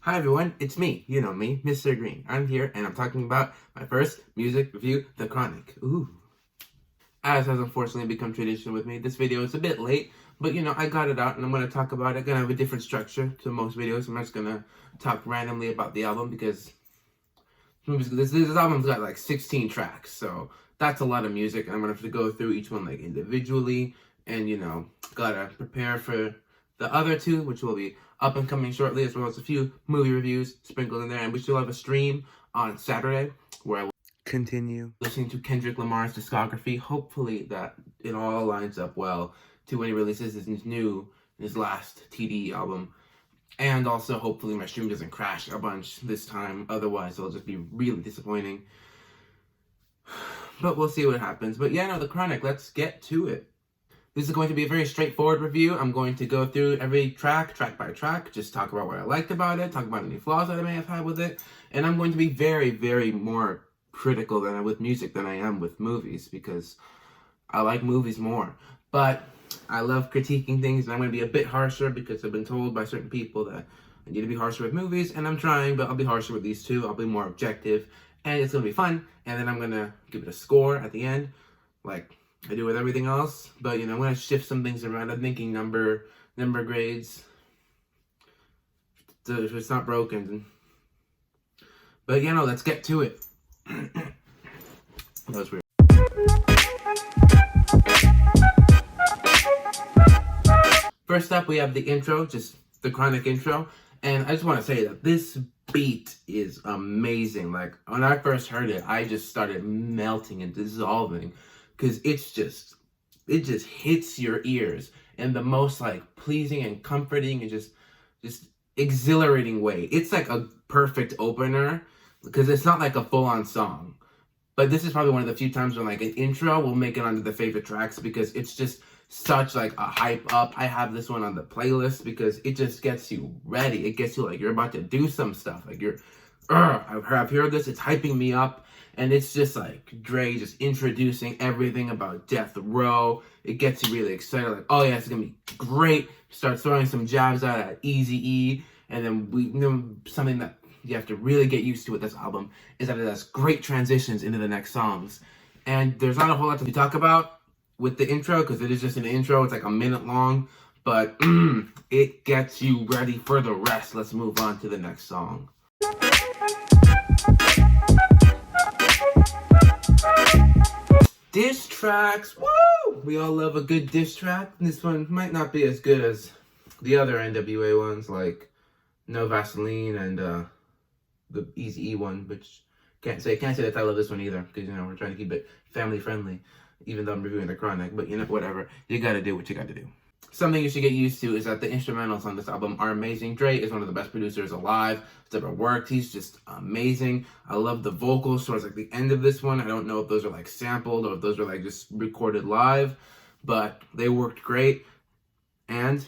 Hi everyone, it's me, you know me, MrGreen. I'm here and I'm talking about my first music review, The Chronic. Ooh. As has unfortunately become tradition with me, this video is a bit late, but you know, I got it out and I'm going to talk about it. I'm going to have a different structure to most videos. I'm just going to talk randomly about the album because this album's got like 16 tracks, so that's a lot of music. And I'm going to have to go through each one like individually and, you know, gotta prepare for the other two, which will be up and coming shortly, as well as a few movie reviews sprinkled in there. And we still have a stream on Saturday where I will continue listening to Kendrick Lamar's discography. Hopefully that it all lines up well to when he releases his last TDE album. And also, hopefully my stream doesn't crash a bunch this time. Otherwise, it'll just be really disappointing. But we'll see what happens. But yeah, no, The Chronic, let's get to it. This is going to be a very straightforward review. I'm going to go through every track by track, just talk about what I liked about it, talk about any flaws that I may have had with it, and I'm going to be very, very more critical with music than I am with movies, because I like movies more. But I love critiquing things, and I'm going to be a bit harsher because I've been told by certain people that I need to be harsher with movies, and I'm trying, but I'll be harsher with these two. I'll be more objective, and it's going to be fun, and then I'm going to give it a score at the end, like I do with everything else. But you know, I'm gonna shift some things around. I'm thinking number grades. So if it's not broken, but you know, let's get to it. That was weird. First up, we have the intro, just the Chronic intro, and I just want to say that this beat is amazing. Like when I first heard it, I just started melting and dissolving. Because it just hits your ears in the most like pleasing and comforting and just exhilarating way. It's like a perfect opener because it's not like a full-on song. But this is probably one of the few times when like an intro will make it onto the favorite tracks because it's just such like a hype up. I have this one on the playlist because it just gets you ready. It gets you like you're about to do some stuff. Like I've heard this, it's hyping me up. And it's just like Dre just introducing everything about Death Row. It gets you really excited, like, oh yeah, it's gonna be great. Start throwing some jabs out at Eazy-E. And then we know something that you have to really get used to with this album is that it has great transitions into the next songs. And there's not a whole lot to talk about with the intro, because it is just an intro. It's like a minute long. But it gets you ready for the rest. Let's move on to the next song. Diss tracks, woo! We all love a good diss track. This one might not be as good as the other N.W.A ones, like No Vaseline and the Eazy-E one, which can't say that I love this one either, because you know we're trying to keep it family friendly, even though I'm reviewing The Chronic. But you know, whatever, you gotta do what you gotta do. Something you should get used to is that the instrumentals on this album are amazing. Dre is one of the best producers alive that's ever worked. He's just amazing. I love the vocals towards like the end of this one. I don't know if those are like sampled or if those are like just recorded live, but they worked great. And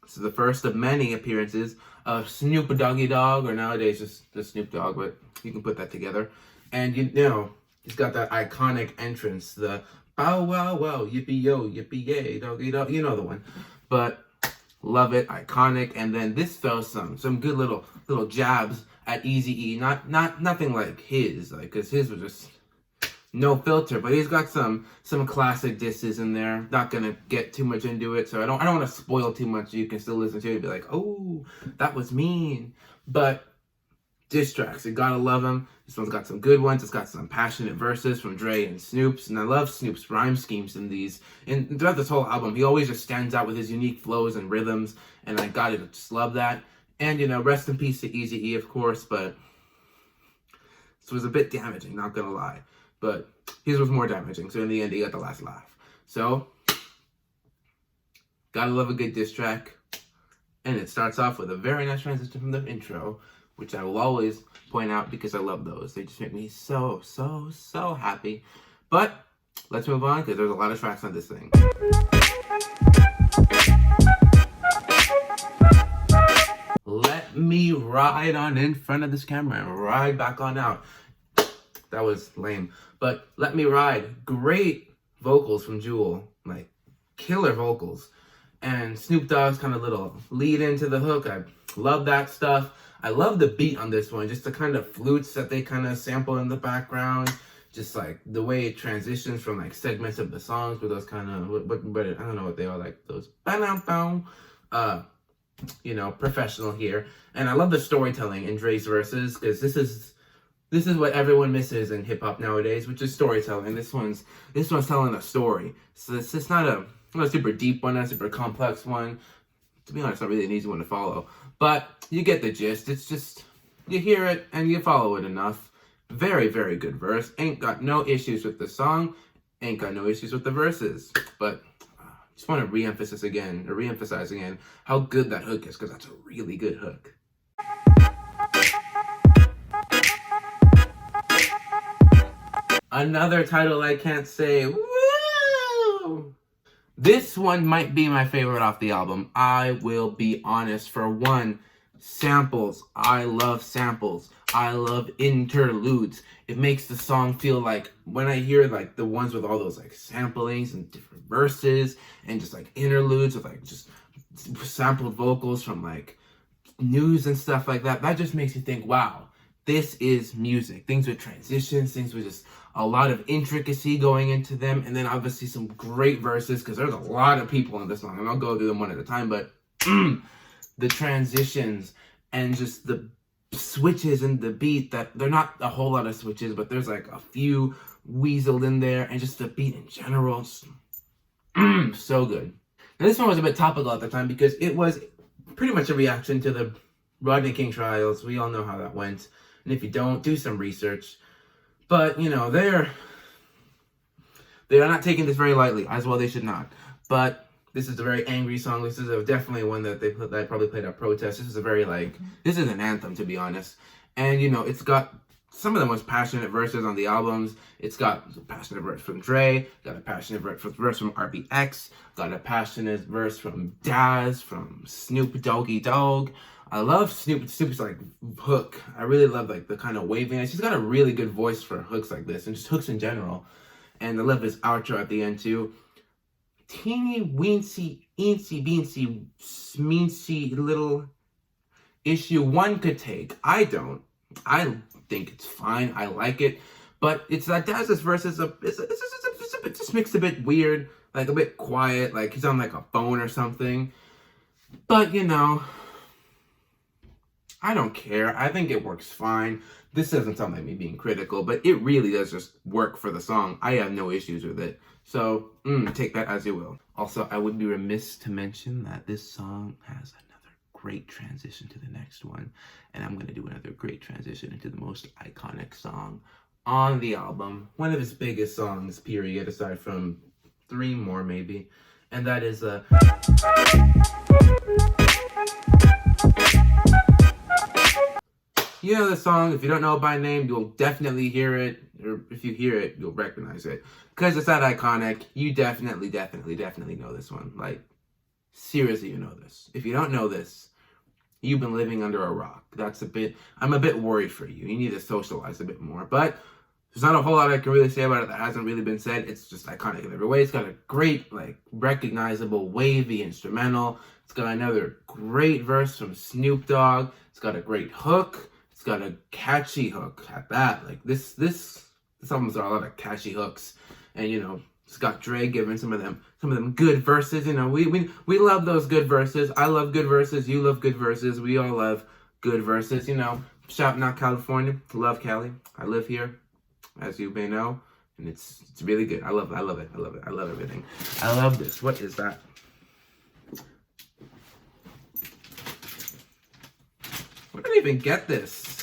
this is the first of many appearances of Snoop Doggy Dogg, or nowadays just the Snoop Dogg, but you can put that together. And you know, he's got that iconic entrance, the bow wow wow, yippee yo, yippee yay, doggy dog, you know the one. But love it, iconic. And then this throws some good little jabs at Eazy-E. Nothing like his, like, cause his was just no filter. But he's got some classic disses in there. Not gonna get too much into it, so I don't want to spoil too much. You can still listen to it and be like, oh, that was mean. But diss tracks, you gotta love them. This one's got some good ones. It's got some passionate verses from Dre and Snoop's, and I love Snoop's rhyme schemes in these. And throughout this whole album, he always just stands out with his unique flows and rhythms, and I gotta just love that. And you know, rest in peace to Eazy-E, of course, but this was a bit damaging, not gonna lie. But his was more damaging, so in the end, he got the last laugh. So, gotta love a good diss track. And it starts off with a very nice transition from the intro, which I will always point out because I love those. They just make me so happy. But let's move on because there's a lot of tracks on this thing. Let me ride on in front of this camera and ride back on out. That was lame. But Let Me Ride, great vocals from Jewel. Like, killer vocals. And Snoop Dogg's kind of little lead into the hook. I love that stuff. I love the beat on this one, just the kind of flutes that they kind of sample in the background, just like the way it transitions from like segments of the songs with those kind of, but I don't know what they are, like those, you know, professional here. And I love the storytelling in Dre's verses, because this is what everyone misses in hip hop nowadays, which is storytelling. This one's telling a story. So it's just not a super deep one, not a super complex one. To be honest, not really an easy one to follow. But you get the gist. It's just, you hear it and you follow it enough. Very, very good verse. Ain't got no issues with the song. Ain't got no issues with the verses. But just want to reemphasize again how good that hook is, because that's a really good hook. Another title I can't say. Woo! This one might be my favorite off the album. I will be honest. For one, samples. I love samples. I love interludes. It makes the song feel like, when I hear like the ones with all those like samplings and different verses and just like interludes with like just sampled vocals from like news and stuff like that, that just makes you think, wow, this is music. Things with transitions, things with just a lot of intricacy going into them, and then obviously some great verses, because there's a lot of people in this song, and I'll go through them one at a time, but the transitions and just the switches in the beat, that they're not a whole lot of switches, but there's like a few weaseled in there, and just the beat in general, so good. Now this one was a bit topical at the time, because it was pretty much a reaction to the Rodney King trials. We all know how that went, and if you don't, do some research. But, you know, they are not taking this very lightly, as well they should not. But this is a very angry song. This is definitely one that they probably played at protest. This is a very, like, this is an anthem, to be honest. And, you know, it's got some of the most passionate verses on the albums. It's got a passionate verse from Dre, got a passionate verse from RBX, got a passionate verse from Daz, from Snoop Doggy Dogg. I love Snoop's like hook. I really love like the kind of waviness. He's got a really good voice for hooks like this, and just hooks in general. And I love his outro at the end too. Teeny weensy, eensy beensy, smeensy little issue one could take. I don't. I think it's fine. I like it, but it's that Daz's verse is it just makes it a bit weird, like a bit quiet, like he's on like a phone or something. But you know, I don't care. I think it works fine. This doesn't sound like me being critical, but it really does just work for the song. I have no issues with it. So, take that as you will. Also, I would be remiss to mention that this song has another great transition to the next one. And I'm going to do another great transition into the most iconic song on the album. One of his biggest songs, period, aside from 3 more maybe. And that is you know the song. If you don't know it by name, you'll definitely hear it. Or if you hear it, you'll recognize it. Because it's that iconic. You definitely know this one. Like, seriously, you know this. If you don't know this, you've been living under a rock. I'm a bit worried for you. You need to socialize a bit more. But there's not a whole lot I can really say about it that hasn't really been said. It's just iconic in every way. It's got a great, like, recognizable, wavy instrumental. It's got another great verse from Snoop Dogg. It's got a great hook. It's got a catchy hook at that. Like, this album's got a lot of catchy hooks. And, you know, it's got Dre giving some of them good verses. You know, we love those good verses. I love good verses. You love good verses. We all love good verses. You know, shouting out California. Love Cali. I live here, as you may know. And it's really good. I love it. I love everything. I love this. What is that? Where did I even get this?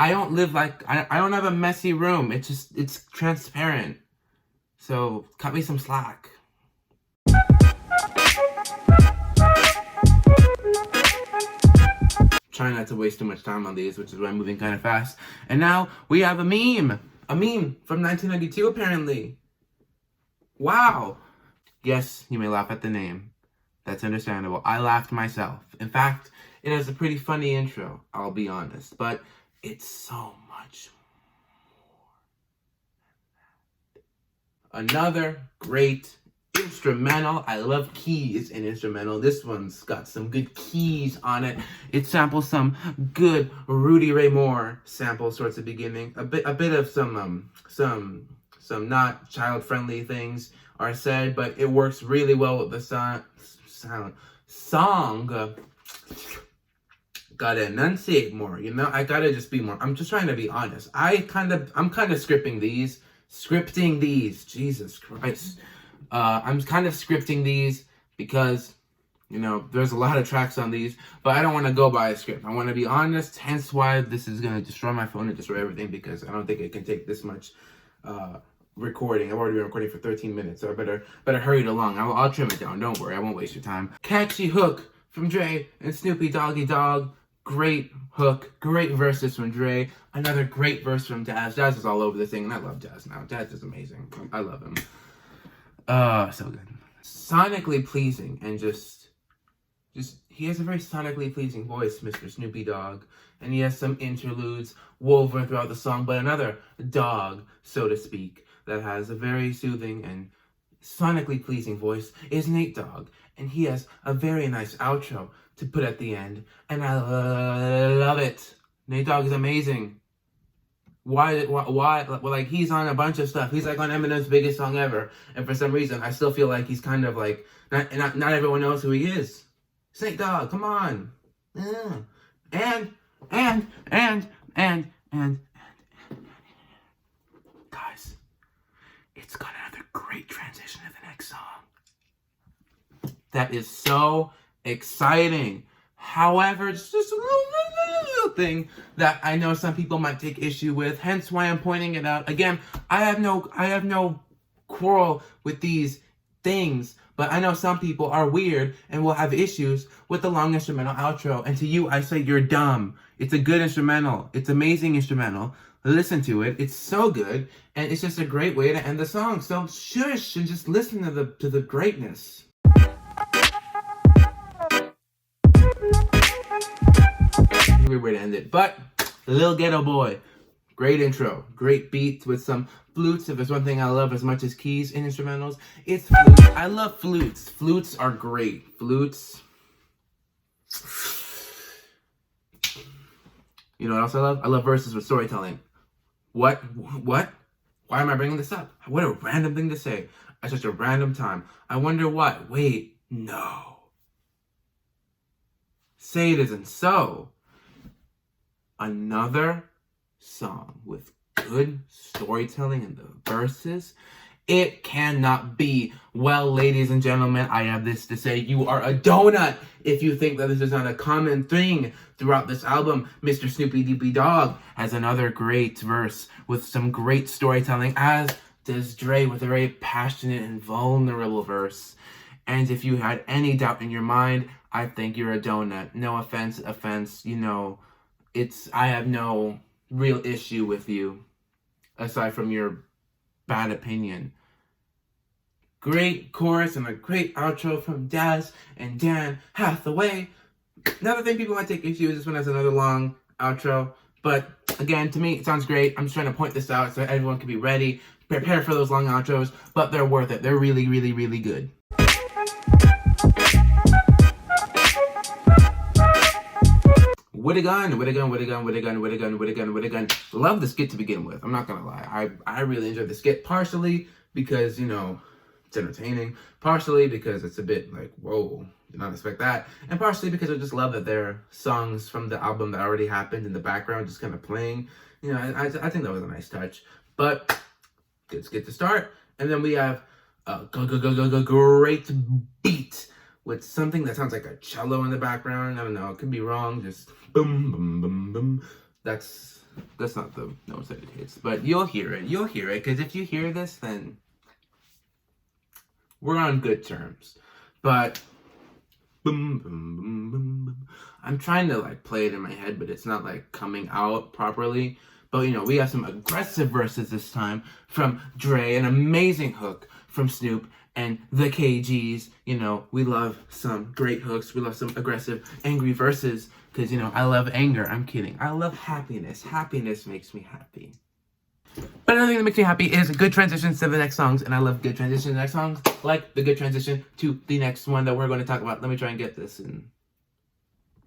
I don't live like, I don't have a messy room. It's transparent. So cut me some slack. Trying not to waste too much time on these, which is why I'm moving kind of fast. And now we have a meme. A meme from 1992 apparently. Wow. Yes, you may laugh at the name. That's understandable. I laughed myself. In fact, it has a pretty funny intro, I'll be honest. But it's so much more than that. Another great instrumental. I love keys in instrumental. This one's got some good keys on it. It samples some good Rudy Ray Moore samples towards the beginning. A bit of some not child friendly things are said, but it works really well with the song. Gotta enunciate more, you know. I gotta just be more. I'm just trying to be honest. I'm kind of scripting these. Jesus Christ. I'm kind of scripting these because, you know, there's a lot of tracks on these, but I don't want to go by a script. I want to be honest, hence why this is going to destroy my phone and destroy everything, because I don't think it can take this much recording. I've already been recording for 13 minutes, so I better hurry it along. I'll trim it down. Don't worry, I won't waste your time. Catchy hook from Dre and Snoopy Doggy Dogg. Great hook, great verses from Dre. Another great verse from Daz. Daz is all over this thing, and I love Daz now. Daz is amazing. I love him. So good. Sonically pleasing, and just he has a very sonically pleasing voice, Mr. Snoopy Dogg. And he has some interludes woven throughout the song, but another dog, so to speak, that has a very soothing and sonically pleasing voice is Nate Dogg. And he has a very nice outro to put at the end, and I love it. Nate Dogg is amazing. Why? Well, like, he's on a bunch of stuff. He's like on Eminem's biggest song ever, and for some reason, I still feel like he's kind of like not everyone knows who he is. It's Nate Dogg, come on. Yeah. And guys, it's got another great transition to the next song. That is so exciting. However, it's just a little thing that I know some people might take issue with, hence why I'm pointing it out. Again, I have no quarrel with these things, but I know some people are weird and will have issues with the long instrumental outro. And to you, I say you're dumb. It's a good instrumental. It's amazing instrumental. Listen to it. It's so good, and it's just a great way to end the song. So shush and just listen to the greatness. Weird way to end it, but Lil Ghetto Boy, great intro, great beats with some flutes. If there's one thing I love as much as keys in instrumentals, it's flutes. I love flutes. Flutes are great. Flutes. You know what else I love? I love verses with storytelling. What? Why am I bringing this up? What a random thing to say at such a random time. I wonder what. Wait, no. Say it isn't so. Another song with good storytelling in the verses. It cannot be. Well, ladies and gentlemen, I have this to say. You are a donut if you think that this is not a common thing throughout this album. Mr. Snoopy Doopy Dogg has another great verse with some great storytelling, as does Dre with a very passionate and vulnerable verse. And if you had any doubt in your mind, I think you're a donut. No offense, you know, I have no real issue with you, aside from your bad opinion. Great chorus and a great outro from Daz and Dan Hathaway. Another thing people might take issue with, this one has another long outro. But again, to me, it sounds great. I'm just trying to point this out so everyone can be ready, prepare for those long outros, but they're worth it. They're really, really, really good. Witta Gun. Love the skit to begin with. I'm not gonna lie. I really enjoyed the skit, partially because, you know, it's entertaining, partially because it's a bit like, whoa, did not expect that, and partially because I just love that there are songs from the album that already happened in the background just kind of playing. You know, I think that was a nice touch. But good skit to start, and then we have a great beat with something that sounds like a cello in the background. I don't know, it could be wrong, just boom, boom, boom, boom. That's not the notes that it hits, but you'll hear it, because if you hear this, then we're on good terms. But boom, boom, boom, boom, boom. I'm trying to like play it in my head, but it's not like coming out properly. But you know, we have some aggressive verses this time from Dre, an amazing hook from Snoop and the KGs. You know, we love some great hooks. We love some aggressive, angry verses. Because, you know, I love anger. I'm kidding. I love happiness. Happiness makes me happy. But another thing that makes me happy is good transitions to the next songs, and I love good transitions to the next songs, like the good transition to the next one that we're going to talk about. Let me try and get this in.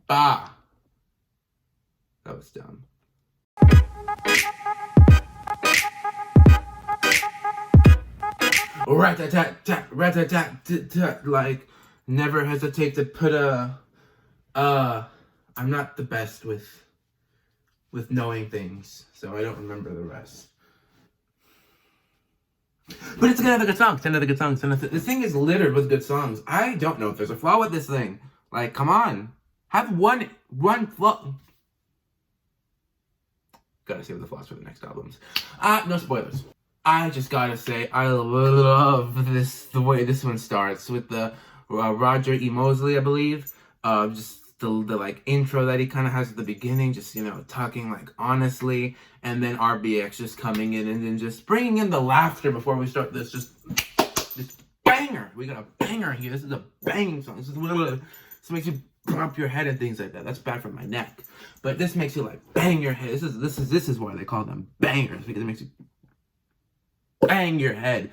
Bah! That was dumb. Rat-tat-tat-tat, rat-tat-tat-tat, like, never hesitate to put I'm not the best with knowing things, so I don't remember the rest. But it's another good song. It's another good song. This thing is littered with good songs. I don't know if there's a flaw with this thing. Like, come on. Have one flaw. Gotta save the flaws for the next albums. No spoilers. I just gotta say, I love the way this one starts with the Roger E. Mosley, I believe. Just the like intro that he kind of has at the beginning, just, you know, talking like honestly, and then RBX just coming in and then just bringing in the laughter before we start this banger. We got a banger here. This is a banging song. This makes you bump your head and things like that. That's bad for my neck, but this makes you like bang your head. This is why they call them bangers, because it makes you bang your head.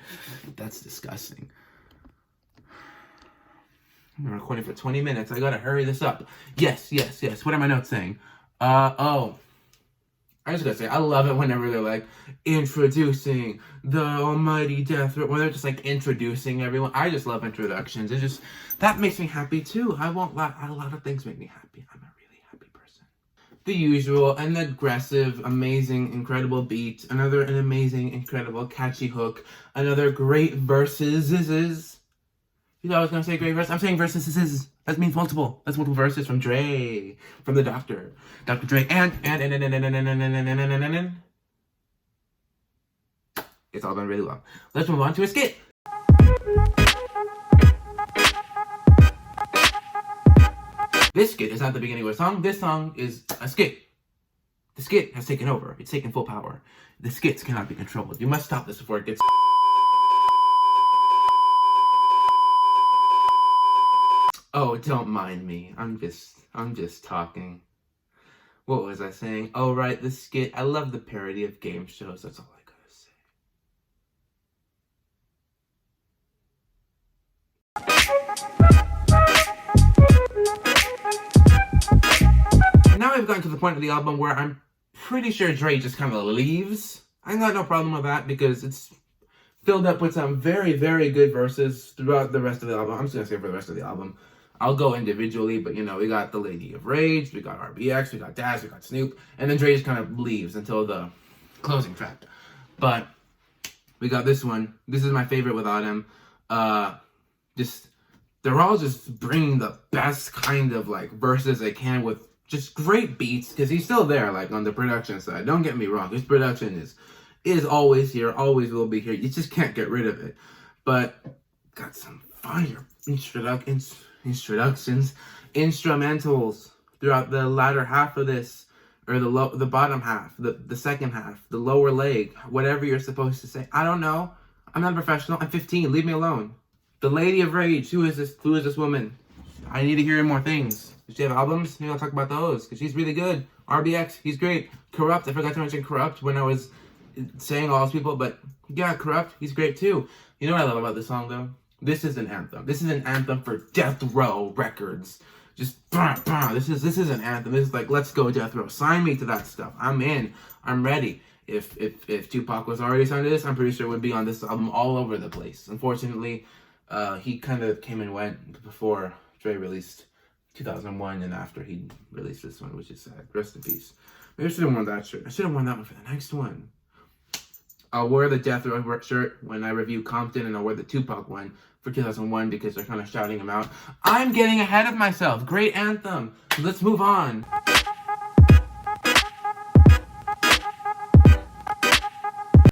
That's disgusting. I'm recording for 20 minutes. I gotta hurry this up. Yes. What are my notes saying? I just gotta say, I love it whenever they're like, introducing the almighty death, when they're just like introducing everyone. I just love introductions. It just, that makes me happy too. I won't lie, a lot of things make me happy. I'm a really happy person. The usual, an aggressive, amazing, incredible beat. An amazing, incredible, catchy hook. Another great verses. You thought I was gonna say great verse? I'm saying verses. That means multiple. That's multiple verses from Dre, from the Dr. Dre, and it's all been really long. Let's move on to a skit. This skit is not the beginning of a song. This song is a skit. The skit has taken over. It's taken full power. The skits cannot be controlled. You must stop this before it gets. Oh, don't mind me. I'm just talking. What was I saying? Oh, right, the skit. I love the parody of game shows. That's all I gotta say. Now we've gotten to the point of the album where I'm pretty sure Dre just kind of leaves. I got no problem with that because it's filled up with some very, very good verses throughout the rest of the album. I'm just gonna say for the rest of the album. I'll go individually, but you know, we got the Lady of Rage, we got RBX, we got Daz, we got Snoop, and then Dre just kind of leaves until the closing track. But we got this one. This is my favorite without him. They're all just bringing the best kind of like verses they can with just great beats, because he's still there, like on the production side. Don't get me wrong, his production is always here, always will be here. You just can't get rid of it. But got some fire instrumentals throughout the latter half of this, or the bottom half, the second half, the lower leg, whatever you're supposed to say. I don't know. I'm not a professional. I'm 15. Leave me alone. The Lady of Rage. Who is this woman? I need to hear more things. Does she have albums? Maybe I'll talk about those, because she's really good. RBX, he's great. Corrupt, I forgot to mention Corrupt when I was saying all those people, but yeah, Corrupt, he's great too. You know what I love about this song though? This is an anthem. This is an anthem for Death Row Records. Just this is an anthem. This is like, let's go Death Row. Sign me to that stuff. I'm in. I'm ready. If Tupac was already signed to this, I'm pretty sure it would be on this album all over the place. Unfortunately, he kind of came and went before Dre released 2001 and after he released this one, which is sad. Rest in peace. Maybe I should have worn that shirt. I should have worn that one for the next one. I'll wear the Death Row shirt when I review Compton, and I'll wear the Tupac one for 2001 because they're kind of shouting him out. I'm getting ahead of myself. Great anthem. Let's move on.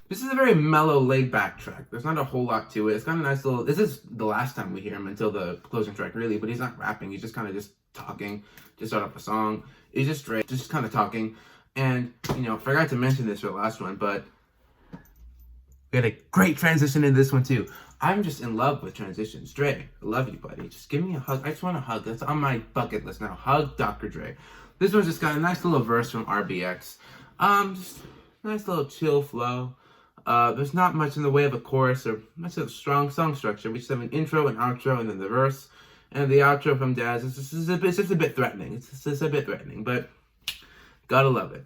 This is a very mellow, laid-back track. There's not a whole lot to it. It's got a nice little... This is the last time we hear him until the closing track, really. But he's not rapping. He's just kind of just talking to start off a song. He's just straight, just kind of talking. And, you know, forgot to mention this for the last one, but we had a great transition in this one, too. I'm just in love with transitions. Dre, I love you, buddy. Just give me a hug. I just want a hug. That's on my bucket list now. Hug Dr. Dre. This one's just got a nice little verse from RBX. Just nice little chill flow. There's not much in the way of a chorus or much of a strong song structure. We just have an intro, an outro, and then the verse. And the outro from Deeez is just a bit threatening. It's just a bit threatening, but gotta love it.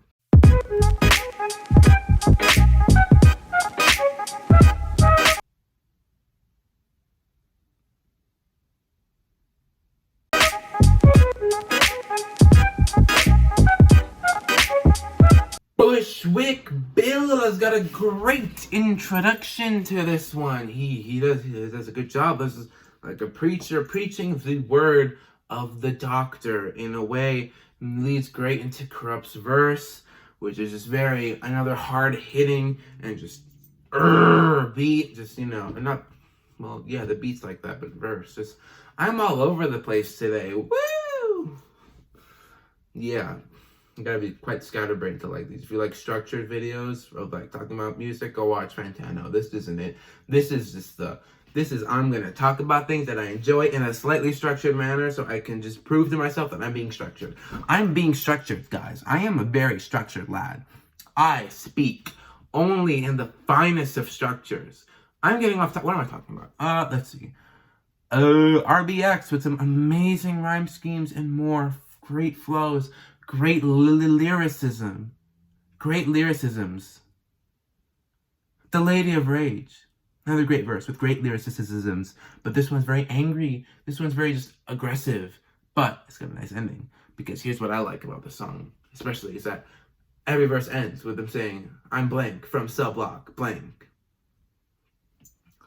Bushwick Bill has got a great introduction to this one. He does a good job. This is like a preacher preaching the word of the doctor in a way leads great into Corrupt's verse, which is just very another hard hitting and just beat. Just not the beat's like that, but verse. Just I'm all over the place today. Woo! Yeah. You gotta be quite scatterbrained to like these. If you like structured videos of like talking about music, go watch Fantano. This isn't it. This is I'm gonna talk about things that I enjoy in a slightly structured manner so I can just prove to myself that I'm being structured. I'm being structured, guys. I am a very structured lad. I speak only in the finest of structures. I'm getting off what am I talking about? Let's see. RBX with some amazing rhyme schemes and more great flows. Great lyricism. Great lyricisms. The Lady of Rage. Another great verse with great lyricisms. But this one's very angry. This one's very just aggressive. But it's got a nice ending. Because here's what I like about the song. Especially is that every verse ends with them saying, I'm blank from cell block blank.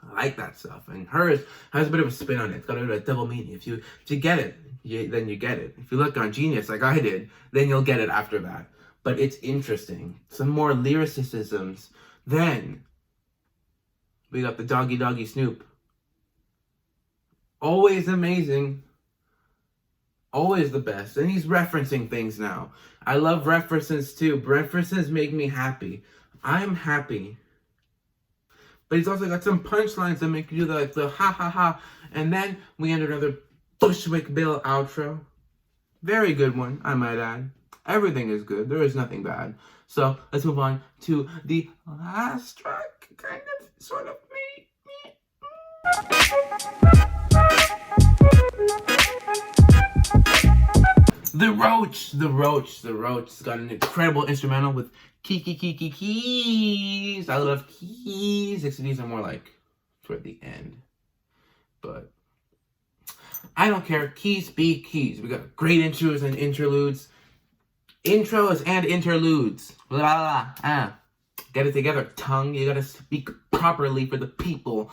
I like that stuff. And hers has a bit of a spin on it. It's got a bit of a double meaning. If you get it, then you get it. If you look on Genius like I did, then you'll get it after that. But it's interesting. Some more lyricisms. Then we got the Doggy Snoop. Always amazing. Always the best. And he's referencing things now. I love references too. References make me happy. I'm happy. But he's also got some punchlines that make you do the ha ha ha. And then we end another Bushwick Bill outro. Very good one, I might add. Everything is good. There is nothing bad. So let's move on to the last track. Kind of, sort of, me. The Roach got an incredible instrumental with keys. I love keys. These are more like toward the end. But I don't care. Keys be keys. We got great intros and interludes. Intros and interludes. Blah, blah, blah. Get it together, tongue. You gotta speak properly for the people.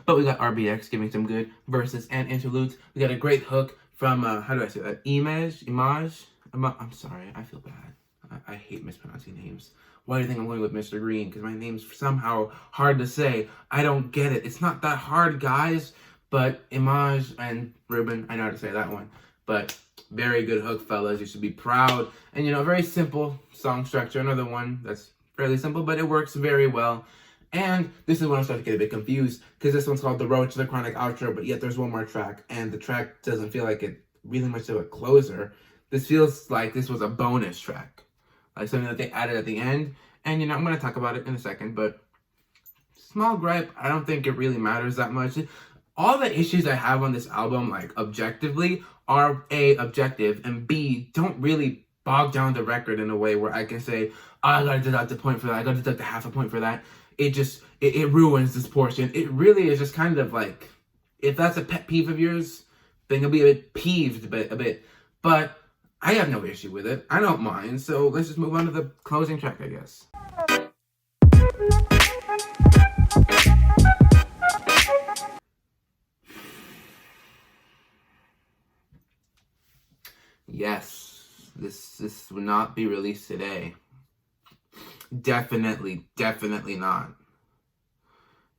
But we got RBX giving some good verses and interludes. We got a great hook from, how do I say that? Image? I'm sorry, I feel bad. I hate mispronouncing names. Why do you think I'm going with MrGreen? Because my name's somehow hard to say. I don't get it. It's not that hard, guys. But Image and Ruben, I know how to say that one. But very good hook, fellas. You should be proud. And, very simple song structure. Another one that's fairly simple, but it works very well. And this is when I started to get a bit confused, because this one's called The Roach, the Chronic Outro, but yet there's one more track, and the track doesn't feel like it really much of a closer. This feels like this was a bonus track, like something that they added at the end. And, I'm going to talk about it in a second, but small gripe, I don't think it really matters that much. All the issues I have on this album, like, objectively, are A, objective, and B, don't really bog down the record in a way where I can say, I gotta deduct a point for that, I gotta deduct a half a point for that. It ruins this portion. It really is just kind of like, if that's a pet peeve of yours, then you'll be a bit peeved a bit. But I have no issue with it. I don't mind. So let's just move on to the closing track, I guess. Yes, this will not be released today. Definitely not.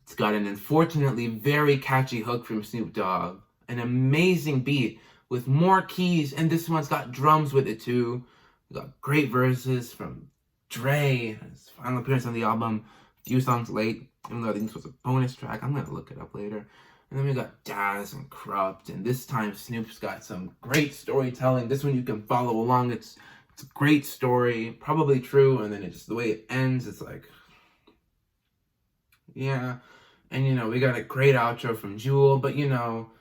It's got an unfortunately very catchy hook from Snoop Dogg, an amazing beat with more keys, and this one's got drums with it too. We got great verses from Dre, his final appearance on the album, a few songs late, even though I think this was a bonus track. I'm gonna look it up later. And then we got Deeez and Corrupt, and this time Snoop's got some great storytelling. This one you can follow along. It's It's a great story, probably true, and then it just, the way it ends, it's like, yeah. And, you know, we got a great outro from Jewel, but, you know,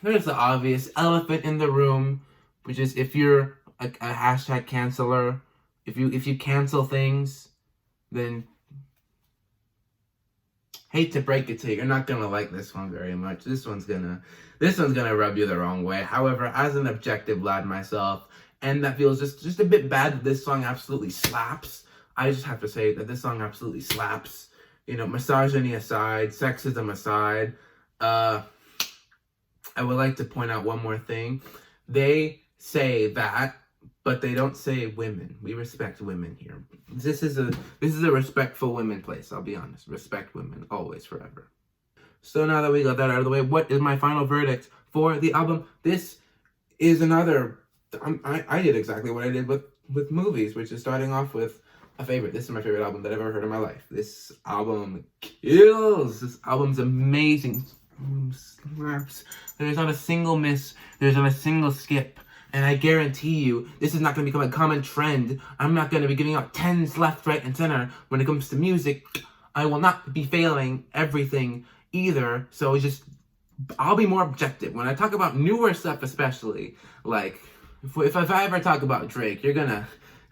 there's the obvious elephant in the room, which is if you're a hashtag canceler, if you cancel things, then hate to break it to you, you're not gonna like this one very much. This one's gonna rub you the wrong way. However, as an objective lad myself, and that feels just a bit bad that this song absolutely slaps. I just have to say that this song absolutely slaps. You know, misogyny aside, sexism aside, I would like to point out one more thing. They say that, but they don't say women. We respect women here. This is a respectful women place, I'll be honest. Respect women, always, forever. So now that we got that out of the way, what is my final verdict for the album? This is another... I did exactly what I did with movies, which is starting off with a favorite. This is my favorite album that I've ever heard in my life. This album kills. This album's amazing. Slaps. There's not a single miss. There's not a single skip. And I guarantee you, this is not going to become a common trend. I'm not going to be giving out 10s left, right, and center when it comes to music. I will not be failing everything either. So I'll be more objective. When I talk about newer stuff especially, like, if I ever talk about Drake, you're gonna...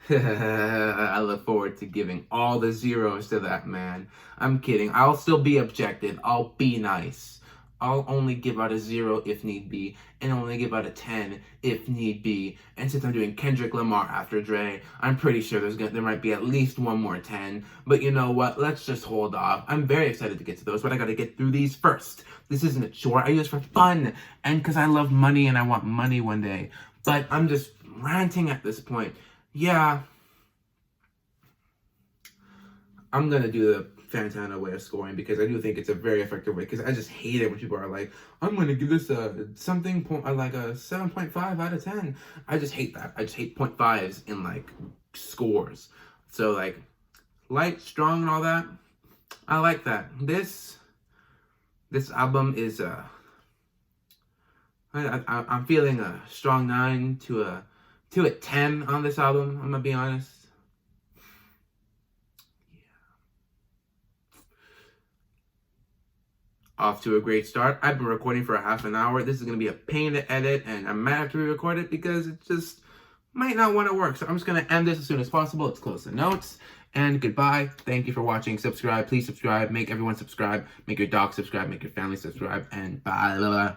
I look forward to giving all the zeros to that man. I'm kidding. I'll still be objective. I'll be nice. I'll only give out a 0 if need be, and only give out a 10 if need be. And since I'm doing Kendrick Lamar after Dre, I'm pretty sure there might be at least one more 10. But you know what? Let's just hold off. I'm very excited to get to those, but I gotta get through these first. This isn't a chore. I do this for fun, and because I love money and I want money one day. But I'm just ranting at this point. Yeah, I'm gonna do the Fantana way of scoring because I do think it's a very effective way. Because I just hate it when people are like, "I'm gonna give this like a 7.5 out of 10." I just hate that. I just hate 0.5s in like scores. So like light, strong, and all that. I like that. This album is I'm feeling a strong 9 to a 10 on this album. I'm gonna be honest. Off to a great start. I've been recording for a half an hour. This is going to be a pain to edit, and I might have to re-record it because it just might not want to work. So I'm just going to end this as soon as possible. Let's close the notes, and goodbye. Thank you for watching. Subscribe. Please subscribe. Make everyone subscribe. Make your dog subscribe. Make your family subscribe, and bye.